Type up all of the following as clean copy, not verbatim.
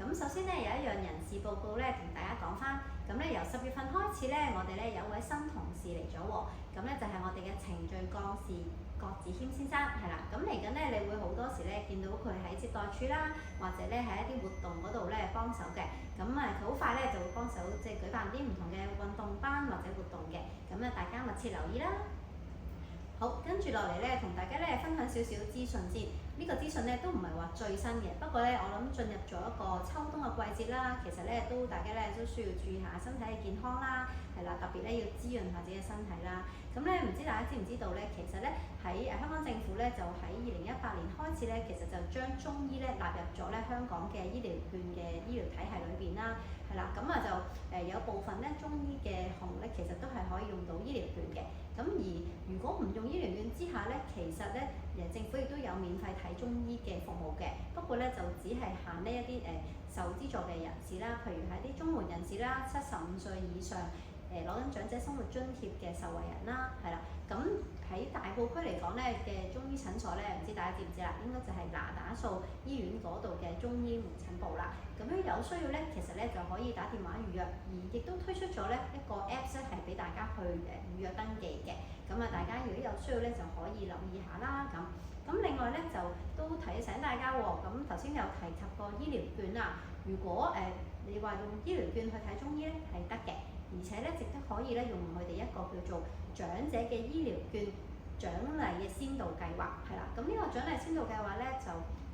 咁首先咧有一樣人事報告咧同大家講翻，咁咧由10月份開始咧，我哋咧有位新同事嚟咗喎，咁咧就係我哋嘅程序幹事郭子謙先生，係啦，咁嚟緊咧你會好多時咧見到佢喺接待處啦，或者咧喺一啲活動嗰度咧幫手嘅，咁佢好快咧就會幫手即係舉辦啲唔同嘅運動班或者活動嘅，咁大家密切留意啦。好，跟住落嚟咧，同大家咧分享少少資訊先。呢個資訊咧都唔係話最新嘅，不過咧我諗進入咗一個秋冬嘅季節啦，其實咧大家咧都需要注意下身體嘅健康啦，係啦，特別咧要滋潤下自己嘅身體啦。咁咧唔知大家知唔知道咧，其實咧喺香港政府咧就喺2018年開始咧，其實就將中醫咧納入咗咧香港嘅醫療券嘅醫療體系裏邊啦，係啦，咁就有部分咧中醫嘅項目咧，其實都係可以用到醫療券嘅。咁而如果唔用醫療券之下咧，其實咧政府亦都有免費睇中醫嘅服務嘅，不過咧就只係限呢一啲受資助嘅人士啦，譬如係啲綜援人士啦，75歲以上攞緊長者生活津貼嘅受惠人啦，係啦。咁喺大埔區嚟講咧嘅中醫診所咧，唔知大家知唔知啦？應該就係那打素醫院嗰度嘅中醫門診部啦。咁樣有需要咧，其實咧就可以打電話預約，而亦都推出咗咧一個 Apps 咧，係俾大家去預約登記嘅。咁大家如果有需要咧，就可以留意下啦。咁另外咧就都提醒大家喎。咁頭先有提及過醫療券啦，如果你話用醫療券去睇中醫咧係得嘅，而且咧亦都可以咧用佢哋一個叫做長者嘅醫療券獎勵嘅先導計劃，係啦。咁呢個獎勵先導計劃咧就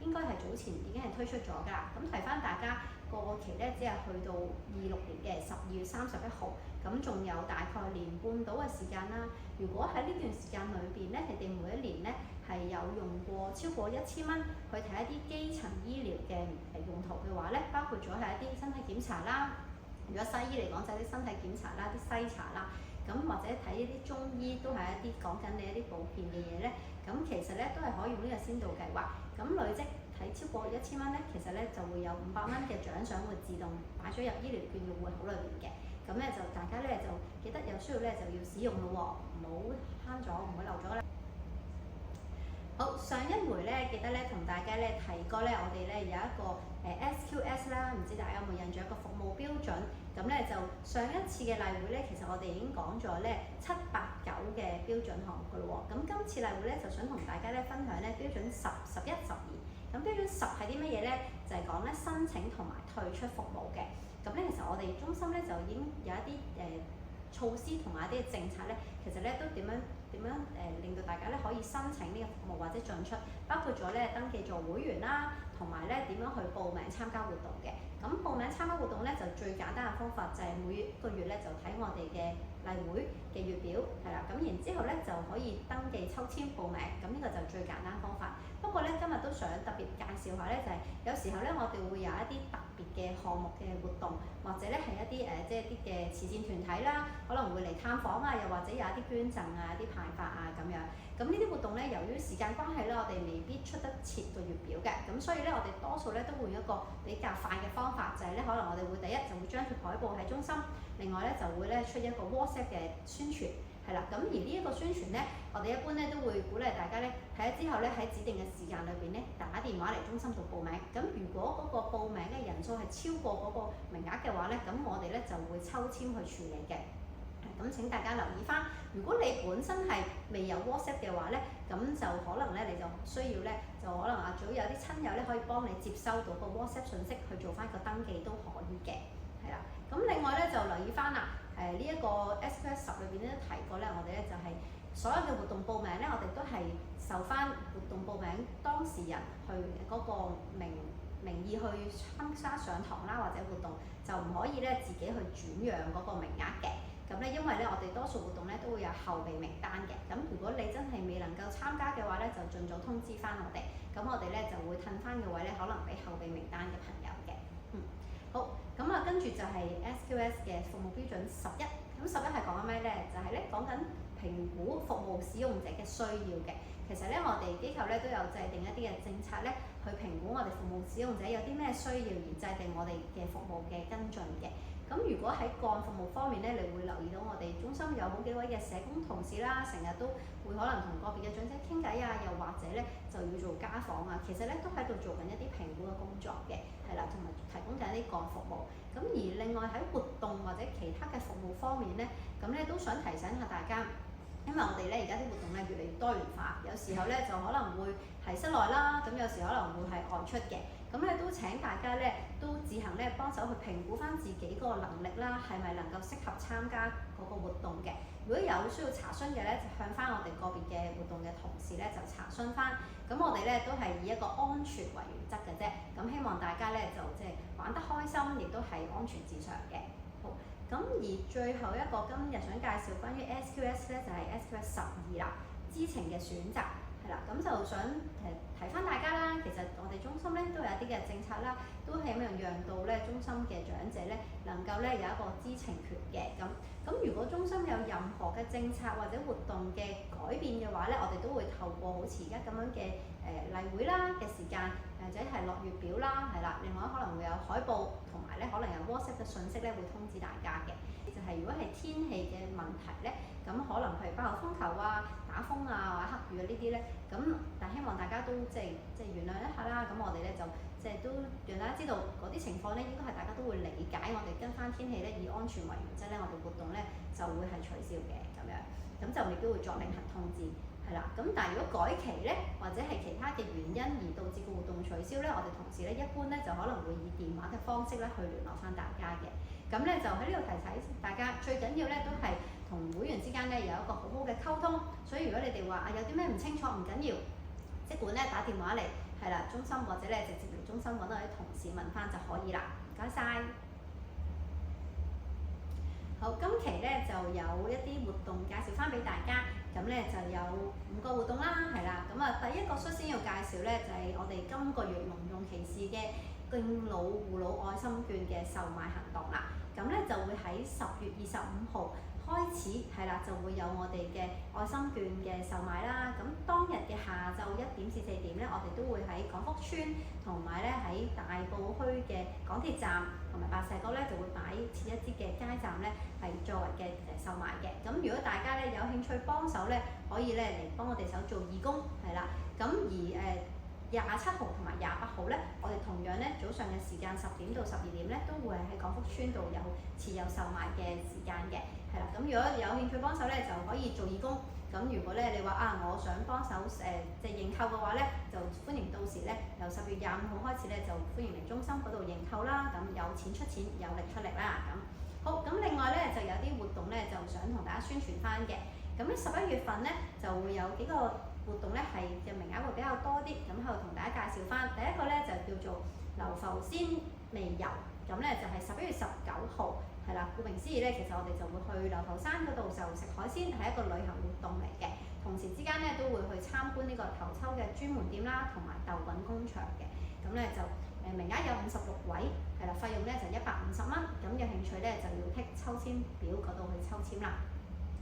應該係早前已經係推出咗㗎啦。咁提翻大家個期咧，只係去到26年嘅12月31號，咁仲有大概年半到嘅時間啦。如果喺呢段時間裏邊咧，你哋每一年咧係有用過超過1000蚊去睇一啲基層醫療嘅用途嘅話咧，包括咗係一啲身體檢查啦。如果西醫嚟講就係啲身體檢查啦、啲篩查啦，咁或者睇一啲中醫都係一啲講緊你一啲保健嘅嘢咧，咁其實咧都係可以用呢個先導計劃，咁累積睇超過1000蚊咧，其實咧就會有500蚊嘅獎賞會自動擺咗入醫療券嘅戶口裏邊嘅，咁咧就大家咧就記得有需要咧就要使用咯喎，唔好慳咗，唔好漏咗啦。好，上一回咧記得咧同大家咧提過咧，我哋咧有一個SQS 啦，唔知大家有冇印象一個服務標準？咁咧就上一次嘅例會咧，其實我哋已經講咗咧7、8、9嘅標準項目噶咯喎。咁今次例會咧就想同大家咧分享咧標準10、11、12。咁標準10係啲乜嘢咧？就係講咧申請同埋退出服務嘅。咁咧其實我哋中心咧就已經有一啲措施同埋一啲政策咧，其實咧都點樣令到大家咧可以申請呢個服務或者進出，包括咗咧登記做會員啦，同埋咧點樣去報名參加活動嘅。咁報名參加活動咧就最簡單嘅方法就係每個月咧就睇我哋嘅例會嘅月表，係啦。咁然之後咧就可以登記抽籤報名，咁呢個就最簡單方法。不過咧今日都想特別介紹下咧，就係有時候咧我哋會有一啲特別嘅項目嘅活動，或者咧係一啲即係一啲嘅慈善團體啦，可能會嚟探訪啊，又或者有一啲捐贈啊、一啲派發啊咁樣。咁呢啲活動咧，由於時間關係咧，我哋未必出得切個月表嘅，咁所以咧我哋多數咧都會用一個比較快嘅方法，就係咧可能我哋會第一就會張貼海報喺中心，另外咧就會咧出一個 WhatsApp 嘅宣傳。係啦，咁而呢一個宣傳咧，我哋一般咧都會鼓勵大家咧睇咗之後咧喺指定嘅時間裏邊咧打電話嚟中心度報名。咁如果嗰個報名嘅人數係超過嗰個名額嘅話咧，咁我哋咧就會抽籤去處理嘅。咁請大家留意翻，如果你本身係未有 WhatsApp 嘅話咧，咁就可能咧你就需要咧就可能最好有啲親友咧可以幫你接收到個 WhatsApp 信息去做翻個登記都可以嘅。係啦，咁另外咧就留意翻啦，呢一個 SQS 10裏邊咧都提過咧，我哋咧就係所有嘅活動報名咧，我哋都係受翻活動報名當事人去嗰個名義去參加上堂啦，或者活動就唔可以咧自己去轉讓嗰個名額嘅。咁咧因為咧我哋多數活動咧都會有後備名單嘅，咁如果你真係未能夠參加嘅話咧，就盡早通知翻我哋，咁我哋咧就會褪翻個位咧，可能俾後備名單嘅朋友嘅。好，咁跟住就係 SQS 嘅服務標準11。咁11係講緊咩咧？就係咧講緊評估服務使用者嘅需要嘅。其實咧，我哋機構咧都有制定一啲嘅政策咧，去評估我哋服務使用者有啲咩需要，而制定我哋嘅服務嘅跟進嘅。咁如果喺個案服務方面咧，你會留意到我哋中心有好幾位嘅社工同事啦，成日都會可能同個別嘅長者傾偈啊，又或者咧就要做家訪啊，其實咧都喺度做緊一啲評估嘅工作嘅，係啦，同埋提供緊一啲個案服務。咁而另外喺活動或者其他嘅服務方面咧，咁咧都想提醒下大家。因為我哋咧而家啲活動咧越嚟越多元化，有時候咧就可能會係室內啦，咁有時可能會係外出嘅，咁咧都請大家咧都自行咧幫手去評估翻自己個能力啦，係咪能夠適合參加嗰個活動嘅？如果有需要查詢嘅咧，就向翻我哋個別嘅活動嘅同事咧就查詢翻。咁我哋咧都係以一個安全為原則嘅啫，咁希望大家咧就即係玩得開心，亦都係安全至上嘅。好。咁而最後一個今日想介紹關於 SQS 咧，就係 SQS 12啦，知情嘅選擇係啦，咁就想提翻大家啦。其實我哋中心咧都有一啲嘅政策啦，都係咁樣讓到咧中心嘅長者咧能夠咧有一個知情權嘅。咁如果中心有任何嘅政策或者活動嘅改變嘅話咧，我哋都會透過好似而家咁樣嘅例會啦嘅時間，或者係落月表啦，係啦。另外可能會有海報，同埋咧可能有 WhatsApp 嘅訊息咧會通知大家嘅。就係如果係天氣嘅問題咧，咁可能係爆風球啊、打風啊或者黑雨啊呢啲咧，咁但希望大家都即係原諒一下啦。咁我哋咧就即係都讓大家知道嗰啲情況咧，應該係大家都會理解。我哋跟翻天氣咧，以安全為原則咧，我哋活動咧就會係取消嘅咁樣，咁就未必會作另行通知。係啦，咁但係如果改期咧，或者係其他嘅原因而導致個活動取消咧，我哋同事咧一般咧就可能會以電話嘅方式咧去聯絡翻大家嘅。咁咧就喺呢度提醒大家，最緊要咧都係同會員之間咧有一個好好嘅溝通。所以如果你哋話有啲咩唔清楚，唔緊要，即管咧打電話嚟，係啦，中心或者咧直接嚟中心揾我啲同事問翻就可以啦。唔該晒。好，今期咧就有一啲活動介紹翻俾大家，咁咧就有5個活動啦，係啦，咁第一個率先要介紹咧就係我哋今個月隆重其事嘅敬老護老愛心券嘅售賣行動啦，咁咧就會喺10月25號開始，係啦，就會有我哋嘅愛心券嘅售賣啦。咁當日嘅下晝1點至4點咧，我哋都會喺廣福邨同埋咧喺大埔墟嘅港鐵站同埋白石角咧，就會擺設一啲嘅街站咧，係作為嘅售賣嘅。咁如果大家咧有興趣幫手咧，可以咧嚟幫我哋手做義工，係啦。咁而27號同埋28號咧，我哋同樣咧早上嘅時間10點到12點咧，都會喺廣福邨度設有售賣嘅時間嘅，係啦。咁如果有興趣幫手咧，就可以做義工。咁如果咧你話我想幫手即係認購嘅話咧，就歡迎到時咧由10月25號開始咧，就歡迎嚟中心嗰度認購啦。咁有錢出錢，有力出力啦。咁好，咁另外咧就有啲活動咧，就想同大家宣傳翻嘅。咁喺11月份咧就會有幾個活動咧係嘅名額會比較多啲，咁喺度同大家介紹翻。第一個咧就叫做流浮仙味遊，咁咧就係11月19號，係啦。顧名思義咧，其實我哋就會去流浮山嗰度就食海鮮，係一個旅行活動嚟嘅。同時之間咧都會去參觀呢個頭抽嘅專門店啦，同埋豆品工場嘅。咁咧就名額有56位，係啦，費用咧就150蚊。咁有興趣咧就要剔抽籤表嗰度去抽籤啦。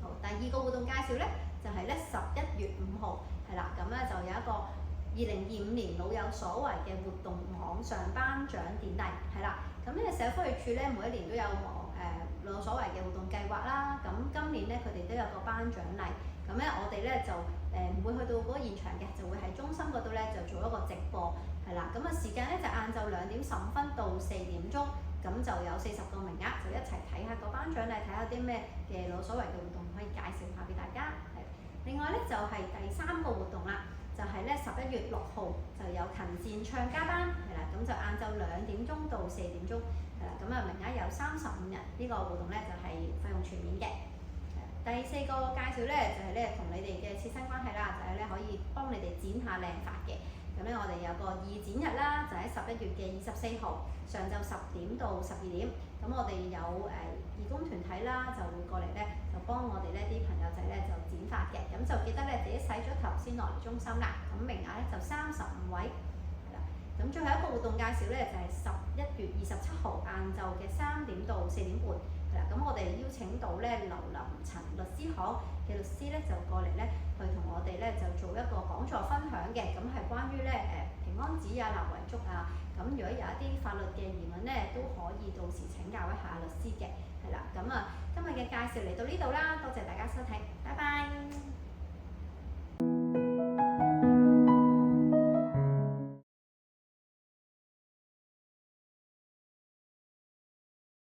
好，第二個活動介紹咧就係咧11月5號，係啦，咁咧就有一個2025年老有所為嘅活動網上頒獎典禮，係啦。咁呢個社會福利署咧每一年都有老有所為嘅活動計劃啦。咁今年咧佢哋都有個頒獎禮，咁咧我哋咧就唔會去到嗰個現場嘅，就會喺中心嗰度咧就做一個直播，係啦。咁時間咧就晏晝2點15分到4點鐘，咁就有40個名額，就一齊睇下個頒獎禮，睇下啲咩嘅老有所為嘅活動可以介紹下俾大家。係。另外咧就係第3個活動啦，就係咧11月6號就有勤戰唱家班，係啦。咁就晏晝2點鐘到4點鐘，係啦。咁名額有35人，呢個活動咧就係費用全免嘅。第4個介紹咧就係咧同你哋嘅切身關係啦，就係咧可以幫你哋剪下靚髮嘅。咁咧我哋有個義剪日啦，就喺11月嘅24號上晝10點到12點。咁我哋有義工團體啦，就會過嚟咧就幫我哋呢啲朋友仔咧就剪髮嘅。咁就記得咧自己洗咗頭先落嚟中心啦。咁名額咧就35位，係啦。咁最後一個活動介紹咧就係11月27號晏晝嘅3點到4點半。係啦，咁我哋邀請到咧劉林陳律師行嘅律師咧就過嚟咧去同我哋咧就做一個講座分享嘅，咁係關於咧平安紙啊、立遺囑啊，咁如果有一啲法律嘅疑問咧都可以到時請教一下律師嘅，係啦，咁啊今日嘅介紹嚟到呢度啦，多謝大家收睇，拜拜。